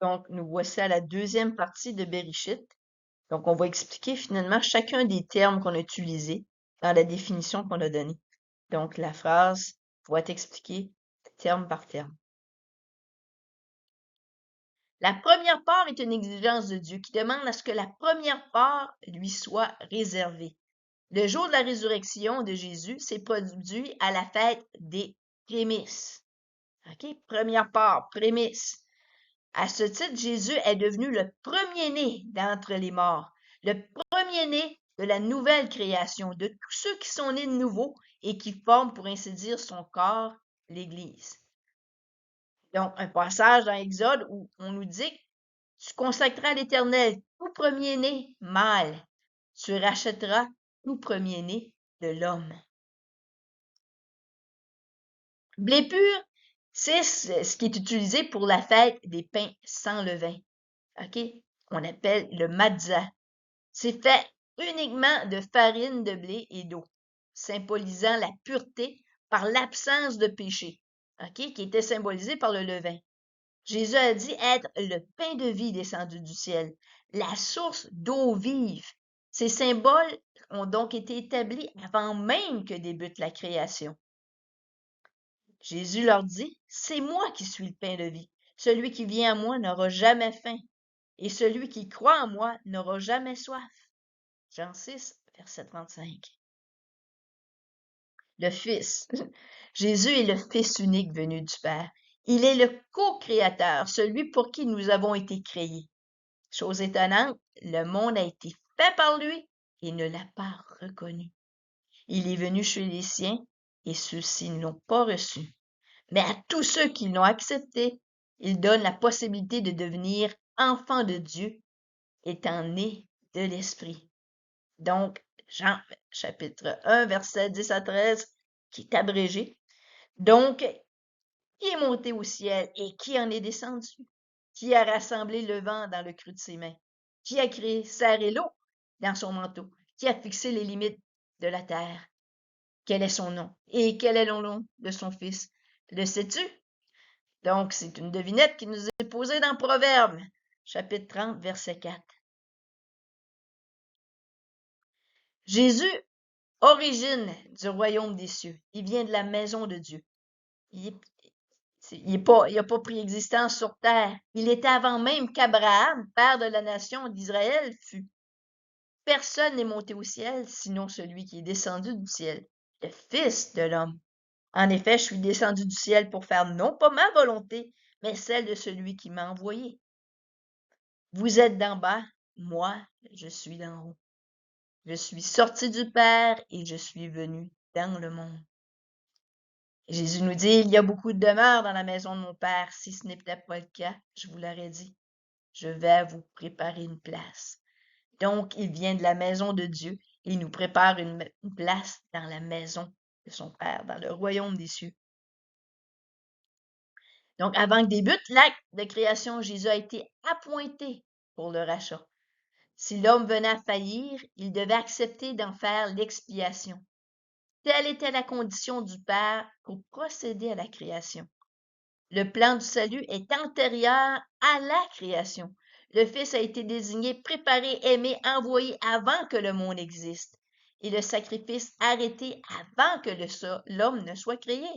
Donc, nous voici à la deuxième partie de Bereshit. Donc, on va expliquer finalement chacun des termes qu'on a utilisés dans la définition qu'on a donnée. Donc, la phrase va être expliquée terme par terme. La première part est une exigence de Dieu qui demande à ce que la première part lui soit réservée. Le jour de la résurrection de Jésus s'est produit à la fête des prémices. OK? Première part, prémices. À ce titre, Jésus est devenu le premier-né d'entre les morts, le premier-né de la nouvelle création, de tous ceux qui sont nés de nouveau et qui forment, pour ainsi dire, son corps, l'Église. Donc, un passage dans Exode où on nous dit que tu consacreras à l'Éternel tout premier-né mâle, tu rachèteras tout premier-né de l'homme. Blé pur, c'est ce qui est utilisé pour la fête des pains sans levain. OK? On appelle le matzah. C'est fait uniquement de farine de blé et d'eau, symbolisant la pureté par l'absence de péché, OK? Qui était symbolisé par le levain. Jésus a dit être le pain de vie descendu du ciel, la source d'eau vive. Ces symboles ont donc été établis avant même que débute la création. Jésus leur dit, c'est moi qui suis le pain de vie. Celui qui vient à moi n'aura jamais faim, et celui qui croit en moi n'aura jamais soif. Jean 6, verset 35. Le Fils. Jésus est le Fils unique venu du Père. Il est le co-créateur, celui pour qui nous avons été créés. Chose étonnante, le monde a été fait par lui et ne l'a pas reconnu. Il est venu chez les siens et ceux-ci ne l'ont pas reçu. Mais à tous ceux qui l'ont accepté, il donne la possibilité de devenir enfants de Dieu, étant nés de l'Esprit. Donc, Jean chapitre 1, verset 10 à 13, qui est abrégé. Donc, qui est monté au ciel et qui en est descendu? Qui a rassemblé le vent dans le creux de ses mains? Qui a créé serré l'eau dans son manteau? Qui a fixé les limites de la terre? Quel est son nom? Et quel est le nom de son fils? Le sais-tu? Donc, c'est une devinette qui nous est posée dans Proverbes, chapitre 30, verset 4. Jésus, origine du royaume des cieux. Il vient de la maison de Dieu. Il n'a pas pris existence sur terre. Il était avant même qu'Abraham, père de la nation d'Israël, fût. Personne n'est monté au ciel, sinon celui qui est descendu du ciel, le Fils de l'homme. En effet, je suis descendu du ciel pour faire non pas ma volonté, mais celle de celui qui m'a envoyé. Vous êtes d'en bas, moi, je suis d'en haut. Je suis sorti du Père et je suis venu dans le monde. Jésus nous dit, il y a beaucoup de demeures dans la maison de mon Père. Si ce n'était pas le cas, je vous l'aurais dit. Je vais vous préparer une place. Donc, il vient de la maison de Dieu et il nous prépare une place dans la maison de son Père, dans le royaume des cieux. Donc, avant que débute l'acte de création, Jésus a été appointé pour le rachat. Si l'homme venait à faillir, il devait accepter d'en faire l'expiation. Telle était la condition du Père pour procéder à la création. Le plan du salut est antérieur à la création. Le Fils a été désigné, préparé, aimé, envoyé avant que le monde existe. Et le sacrifice arrêté avant que l'homme ne soit créé.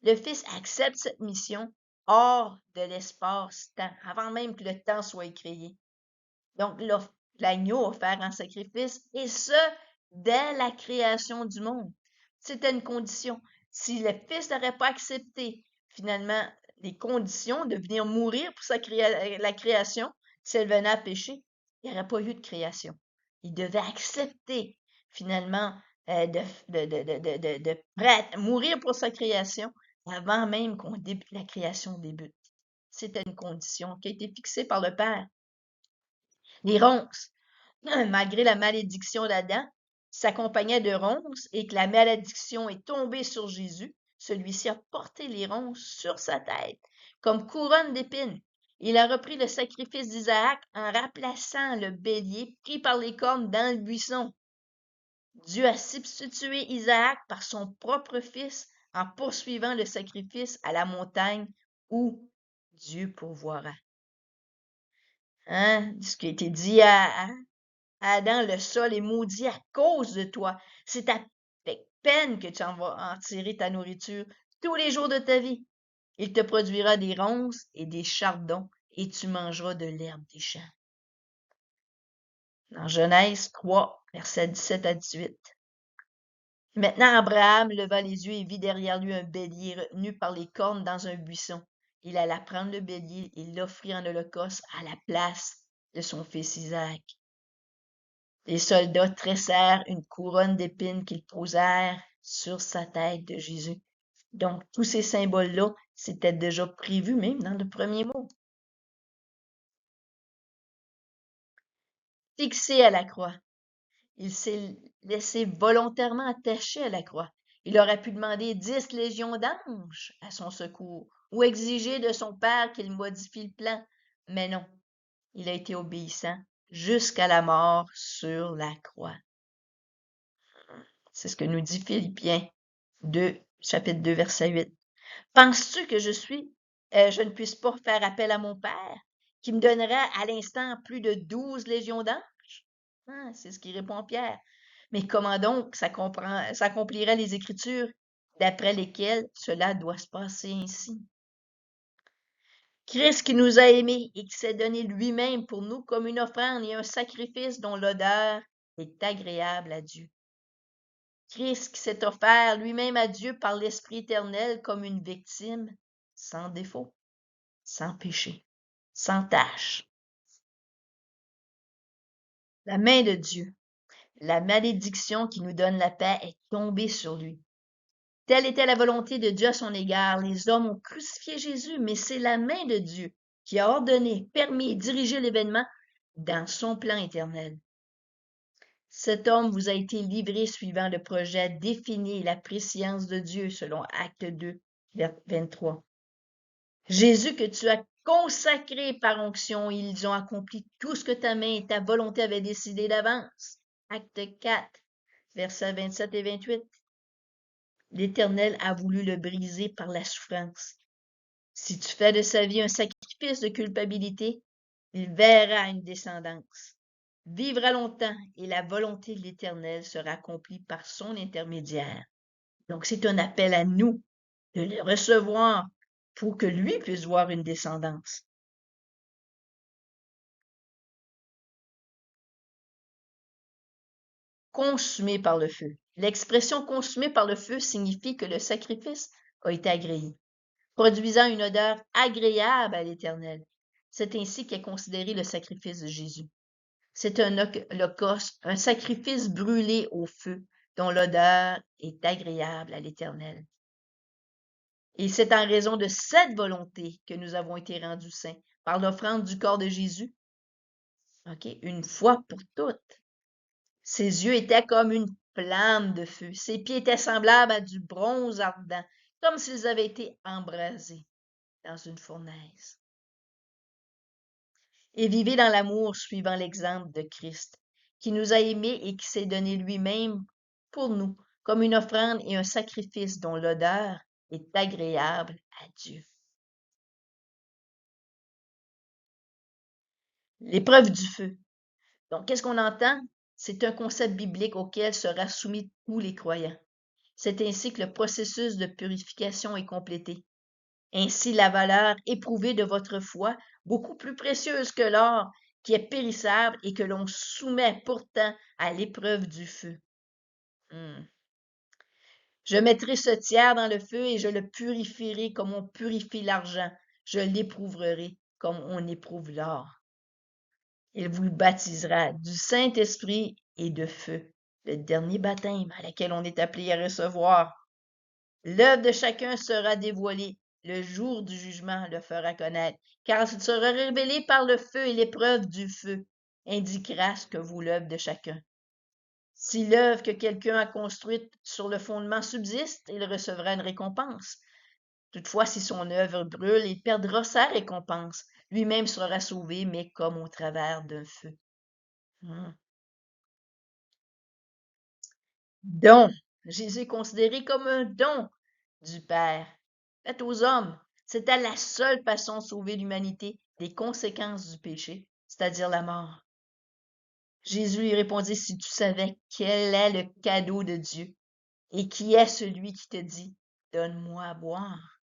Le Fils accepte cette mission hors de l'espace-temps, avant même que le temps soit créé. Donc, l'agneau offert en sacrifice, et ce, dès la création du monde. C'était une condition. Si le Fils n'aurait pas accepté, finalement, les conditions de venir mourir pour la création, si elle venait à pécher, il n'y aurait pas eu de création. Il devait accepter, finalement, mourir pour sa création avant même la création débute. C'était une condition qui a été fixée par le Père. Les ronces, malgré la malédiction d'Adam, s'accompagnait de ronces et que la malédiction est tombée sur Jésus, celui-ci a porté les ronces sur sa tête, comme couronne d'épines. Il a repris le sacrifice d'Isaac en remplaçant le bélier pris par les cornes dans le buisson. Dieu a substitué Isaac par son propre fils en poursuivant le sacrifice à la montagne où Dieu pourvoira. Hein? Ce qui a été dit à Adam, le sol est maudit à cause de toi. C'est avec peine que tu en vas en tirer ta nourriture tous les jours de ta vie. Il te produira des ronces et des chardons, et tu mangeras de l'herbe des champs. Dans Genèse 3, versets 17 à 18. Maintenant Abraham leva les yeux et vit derrière lui un bélier retenu par les cornes dans un buisson. Il alla prendre le bélier et l'offrit en holocauste à la place de son fils Isaac. Les soldats tressèrent une couronne d'épines qu'ils posèrent sur sa tête de Jésus. Donc, tous ces symboles-là, c'était déjà prévu même dans le premier mot. Fixé à la croix. Il s'est laissé volontairement attacher à la croix. Il aurait pu demander 10 légions d'anges à son secours ou exiger de son père qu'il modifie le plan. Mais non, il a été obéissant jusqu'à la mort sur la croix. C'est ce que nous dit Philippiens 2, chapitre 2, verset 8. Penses-tu que je ne puisse pas faire appel à mon Père, qui me donnerait à l'instant plus de 12 légions d'anges? Ah, c'est ce qui répond Pierre. Mais comment donc s'accompliraient les Écritures d'après lesquelles cela doit se passer ainsi? Christ qui nous a aimés et qui s'est donné lui-même pour nous comme une offrande et un sacrifice dont l'odeur est agréable à Dieu. Christ qui s'est offert lui-même à Dieu par l'Esprit éternel comme une victime sans défaut, sans péché, sans tache. La main de Dieu, la malédiction qui nous donne la paix est tombée sur lui. Telle était la volonté de Dieu à son égard. Les hommes ont crucifié Jésus, mais c'est la main de Dieu qui a ordonné, permis et dirigé l'événement dans son plan éternel. Cet homme vous a été livré suivant le projet défini et la préscience de Dieu, selon Acte 2, 23. Jésus que tu as consacré par onction, ils ont accompli tout ce que ta main et ta volonté avaient décidé d'avance. Acte 4, versets 27 et 28. L'Éternel a voulu le briser par la souffrance. Si tu fais de sa vie un sacrifice de culpabilité, il verra une descendance. Vivra longtemps et la volonté de l'Éternel sera accomplie par son intermédiaire. Donc c'est un appel à nous de le recevoir pour que lui puisse voir une descendance. Consumé par le feu. L'expression consumé par le feu signifie que le sacrifice a été agréé, produisant une odeur agréable à l'Éternel. C'est ainsi qu'est considéré le sacrifice de Jésus. C'est un holocauste, un sacrifice brûlé au feu, dont l'odeur est agréable à l'Éternel. Et c'est en raison de cette volonté que nous avons été rendus saints, par l'offrande du corps de Jésus, une fois pour toutes. Ses yeux étaient comme une flamme de feu, ses pieds étaient semblables à du bronze ardent, comme s'ils avaient été embrasés dans une fournaise. Et vivez dans l'amour suivant l'exemple de Christ, qui nous a aimés et qui s'est donné lui-même pour nous, comme une offrande et un sacrifice dont l'odeur est agréable à Dieu. L'épreuve du feu. Donc, qu'est-ce qu'on entend? C'est un concept biblique auquel sera soumis tous les croyants. C'est ainsi que le processus de purification est complété. Ainsi, la valeur éprouvée de votre foi, beaucoup plus précieuse que l'or, qui est périssable et que l'on soumet pourtant à l'épreuve du feu. Je mettrai ce tiers dans le feu et je le purifierai comme on purifie l'argent. Je l'éprouverai comme on éprouve l'or. Il vous baptisera du Saint-Esprit et de feu, le dernier baptême à laquelle on est appelé à recevoir. L'œuvre de chacun sera dévoilée. Le jour du jugement le fera connaître, car il sera révélé par le feu et l'épreuve du feu indiquera ce que vaut l'œuvre de chacun. Si l'œuvre que quelqu'un a construite sur le fondement subsiste, il recevra une récompense. Toutefois, si son œuvre brûle, il perdra sa récompense. Lui-même sera sauvé, mais comme au travers d'un feu. Don. Jésus est considéré comme un don du Père fait aux hommes. C'était la seule façon de sauver l'humanité des conséquences du péché. c'est-à-dire la mort. Jésus lui répondit, si tu savais quel est le cadeau de Dieu et qui est celui qui te dit, donne-moi à boire.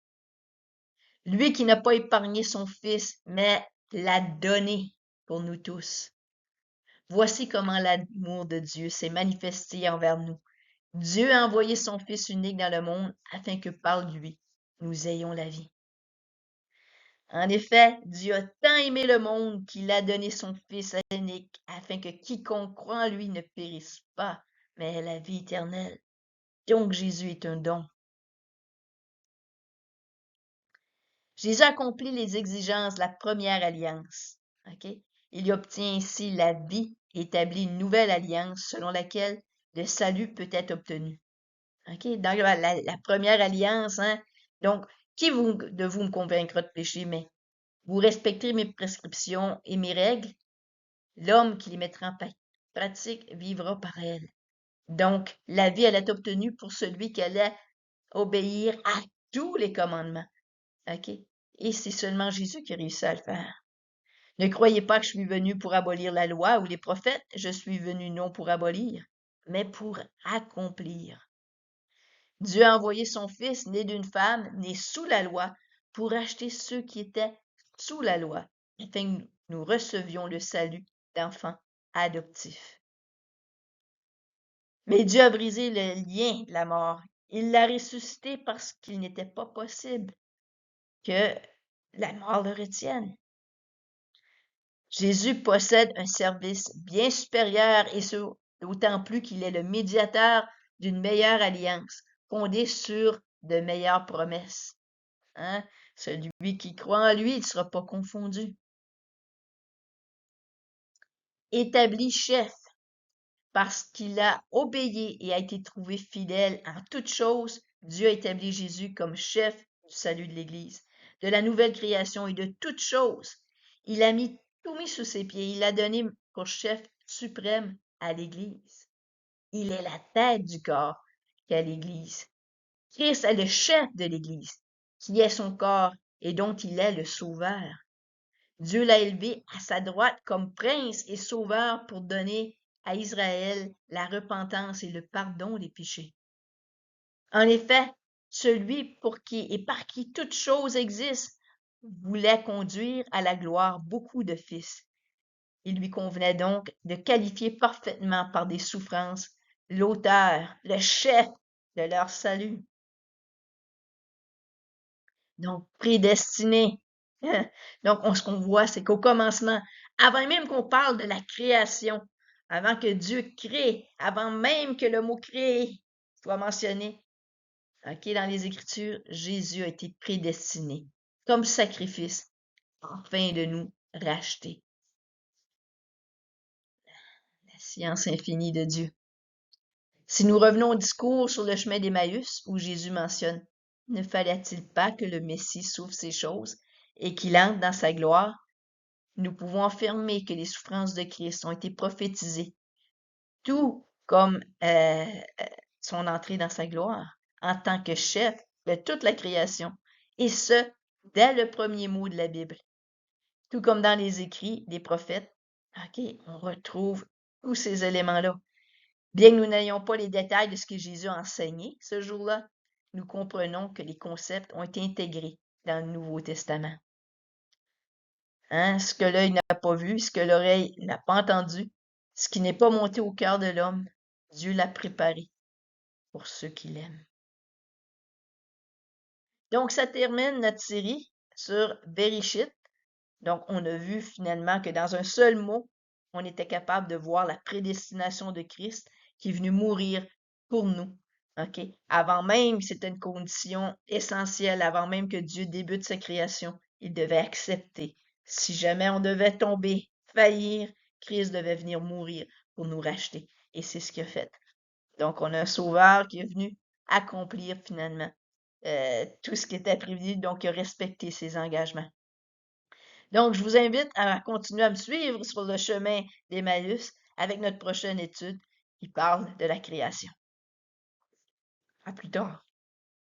Lui qui n'a pas épargné son Fils, mais l'a donné pour nous tous. Voici comment l'amour de Dieu s'est manifesté envers nous. Dieu a envoyé son Fils unique dans le monde afin que par lui, nous ayons la vie. En effet, Dieu a tant aimé le monde qu'il a donné son Fils unique afin que quiconque croit en lui ne périsse pas, mais ait la vie éternelle. Donc Jésus est un don. Jésus accomplit les exigences de la première alliance. Okay? Il obtient ainsi la vie et établit une nouvelle alliance selon laquelle le salut peut être obtenu. Okay? Dans la première alliance, hein? Donc, qui de vous me convaincra de péché, mais vous respecterez mes prescriptions et mes règles, l'homme qui les mettra en pratique vivra par elles. Donc, la vie, elle est obtenue pour celui qui allait obéir à tous les commandements. OK? Et c'est seulement Jésus qui a réussi à le faire. Ne croyez pas que je suis venu pour abolir la loi ou les prophètes. Je suis venu non pour abolir, mais pour accomplir. Dieu a envoyé son Fils, né d'une femme, né sous la loi, pour acheter ceux qui étaient sous la loi, afin que nous recevions le salut d'enfants adoptifs. Mais Dieu a brisé le lien de la mort. Il l'a ressuscité parce qu'il n'était pas possible que la mort le retienne. Jésus possède un service bien supérieur et ce, d'autant plus qu'il est le médiateur d'une meilleure alliance, fondée sur de meilleures promesses. Hein? Celui qui croit en lui ne sera pas confondu. Établi chef, parce qu'il a obéi et a été trouvé fidèle en toutes choses, Dieu a établi Jésus comme chef du salut de l'Église, de la nouvelle création et de toutes choses. Il a tout mis sous ses pieds. Il l'a donné pour chef suprême à l'Église. Il est la tête du corps qu'est l'Église. Christ est le chef de l'Église, qui est son corps et dont il est le sauveur. Dieu l'a élevé à sa droite comme prince et sauveur pour donner à Israël la repentance et le pardon des péchés. En effet, celui pour qui et par qui toute chose existe voulait conduire à la gloire beaucoup de fils. Il lui convenait donc de qualifier parfaitement par des souffrances l'auteur, le chef de leur salut. Donc, prédestiné. Donc, ce qu'on voit, c'est qu'au commencement, avant même qu'on parle de la création, avant que Dieu crée, avant même que le mot créer soit mentionné, dans les Écritures, Jésus a été prédestiné comme sacrifice afin de nous racheter. La science infinie de Dieu. Si nous revenons au discours sur le chemin d'Emmaüs, où Jésus mentionne « Ne fallait-il pas que le Messie souffre ces choses et qu'il entre dans sa gloire ?» Nous pouvons affirmer que les souffrances de Christ ont été prophétisées, tout comme son entrée dans sa gloire, en tant que chef de toute la création, et ce, dès le premier mot de la Bible. Tout comme dans les écrits des prophètes, on retrouve tous ces éléments-là. Bien que nous n'ayons pas les détails de ce que Jésus a enseigné ce jour-là, nous comprenons que les concepts ont été intégrés dans le Nouveau Testament. Ce que l'œil n'a pas vu, ce que l'oreille n'a pas entendu, ce qui n'est pas monté au cœur de l'homme, Dieu l'a préparé pour ceux qui l'aiment. Donc, ça termine notre série sur Bereshit. Donc, on a vu finalement que dans un seul mot, on était capable de voir la prédestination de Christ qui est venu mourir pour nous. Avant même, c'était une condition essentielle, avant même que Dieu débute sa création, il devait accepter. Si jamais on devait tomber, faillir, Christ devait venir mourir pour nous racheter. Et c'est ce qu'il a fait. Donc, on a un sauveur qui est venu accomplir finalement tout ce qui était prévu, donc il a respecté ses engagements. Donc, je vous invite à continuer à me suivre sur le chemin d'Emmaüs avec notre prochaine étude qui parle de la création. À plus tard.